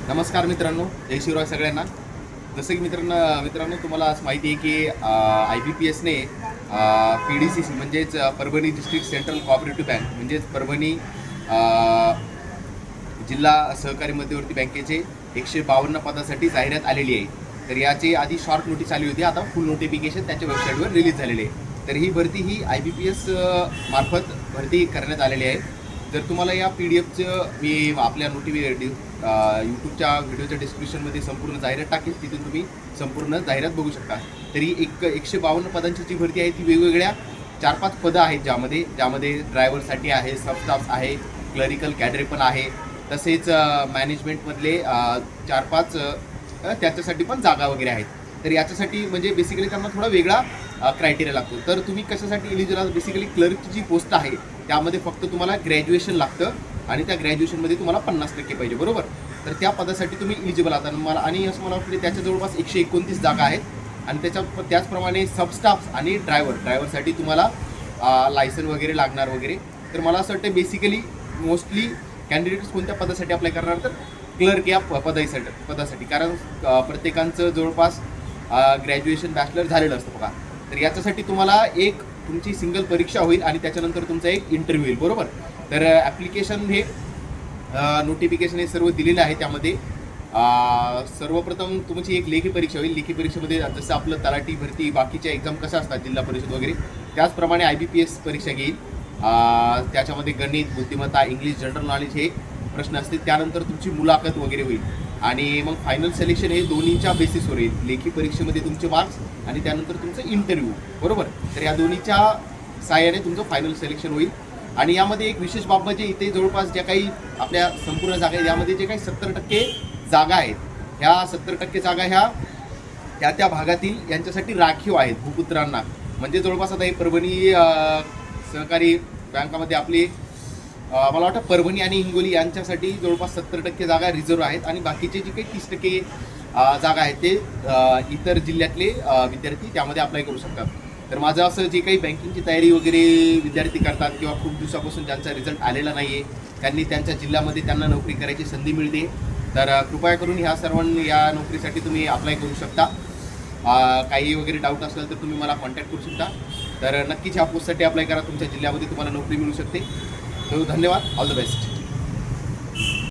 नमस्कार मित्रांनो, जय शिवराय सगळ्यांना. जसं की मित्रांनो तुम्हाला आज माहिती आहे की IBPSने PDCC म्हणजेच Parbhani district central cooperative bank म्हणजेच परभणी जिल्हा सहकारी मध्यवर्ती बँकेचे 152 पदासाठी जाहिरात आलेली आहे. तर याची आधी शॉर्ट नोटीस आली होती, आता फुल नोटिफिकेशन त्याच्या वेबसाईटवर रिलीज झालेले आहे. तर ही भरती ही IBPS मार्फत भरती करण्यात आलेली आहे. जर तुम्हाला या PDFचं मी आपल्या यूट्यूबच्या व्हिडिओच्या डिस्क्रिप्शनमध्ये संपूर्ण जाहिरात टाकेल, तिथून तुम्ही संपूर्ण जाहिरात बघू शकता. तरी 152 पदांची जी भरती आहे ती वेगवेगळ्या 4-5 पदं आहेत, ज्यामध्ये ड्रायव्हरसाठी आहे, सबस्टाफ आहे, क्लरिकल कॅडरे पण आहे, तसेच मॅनेजमेंटमधले 4-5 त्याच्यासाठी पण जागा वगैरे आहेत. तर याच्यासाठी म्हणजे बेसिकली त्यांना थोडा वेगळा क्रायटेरिया लागतो. तर तुम्ही कशासाठी एलिजिबल, बेसिकली क्लर्कची जी पोस्ट आहे त्यामध्ये फक्त तुम्हाला ग्रॅज्युएशन लागतं आणि त्या ग्रॅज्युएशनमध्ये तुम्हाला 50% पाहिजे, बरोबर. तर त्या पदासाठी तुम्ही एलिजिबल आहात. मला आणि असं मला वाटतं त्याच्या जवळपास 129 जागा आहेत आणि त्याचप्रमाणे सबस्टाफ आणि ड्रायव्हरसाठी तुम्हाला लायसन वगैरे लागणार वगैरे. तर मला असं वाटतं बेसिकली मोस्टली कॅन्डिडेट्स कोणत्या पदासाठी अप्लाय करणार, तर क्लर्क या पदासाठी, कारण प्रत्येकांचं जवळपास ग्रॅज्युएशन बॅचलर झालेलं असतं बघा. तर याच्यासाठी तुम्हाला एक तुमची सिंगल परीक्षा होईल आणि त्याच्यानंतर तुमचा एक इंटरव्ह्यू होईल, बरोबर. तर ॲप्लिकेशन हे नोटिफिकेशन हे सर्व दिलेलं आहे. त्यामध्ये सर्वप्रथम तुमची एक लेखी परीक्षा होईल. लेखी परीक्षेमध्ये जसं आपलं तलाठी भरती बाकीच्या एक्झाम कशा असतात जिल्हा परिषद वगैरे, त्याचप्रमाणे IBPS परीक्षा घेईल. त्याच्यामध्ये गणित, बुद्धिमत्ता, इंग्लिश, जनरल नॉलेज हे प्रश्न असतील. त्यानंतर तुमची मुलाखत वगैरे होईल आणि मग फायनल सिलेक्शन हे दोन्हीच्या बेसिसवर येईल. लेखी परीक्षेमध्ये तुमचे मार्क्स आणि त्यानंतर तुमचं इंटरव्ह्यू, बरोबर. तर या दोन्हीच्या साहाय्याने तुमचं फायनल सिलेक्शन होईल. आणि यामध्ये एक विशेष बाब म्हणजे इथे जवळपास ज्या काही आपल्या संपूर्ण जागा आहेत यामध्ये जे काही 70% जागा आहेत, ह्या 70% जागा ह्या त्या भागातील यांच्यासाठी राखीव आहेत, भूपुत्रांना. म्हणजे जवळपास आता हे परभणी सहकारी बँकामध्ये आपली मला वाटतं परभणी आणि हिंगोली यांच्यासाठी जवळपास 70% जागा रिझर्व्ह आहेत आणि बाकीचे जे काही 30% जागा आहेत ते इतर जिल्ह्यातले विद्यार्थी त्यामध्ये अप्लाय करू शकतात. तर माझं असं जे काही बँकिंगची तयारी वगैरे विद्यार्थी करतात किंवा खूप दिवसापासून ज्यांचा रिझल्ट आलेला नाही आहे, त्यांनी त्यांच्या जिल्ह्यामध्ये त्यांना नोकरी करायची संधी मिळते. तर कृपया करून ह्या सर्वांनी या नोकरीसाठी तुम्ही अप्लाय करू शकता. काही वगैरे डाऊट असेल तर तुम्ही मला कॉन्टॅक्ट करू शकता. तर नक्कीच ह्या पोस्टसाठी अप्लाय करा, तुमच्या जिल्ह्यामध्ये तुम्हाला नोकरी मिळू शकते. तर धन्यवाद, ऑल द बेस्ट.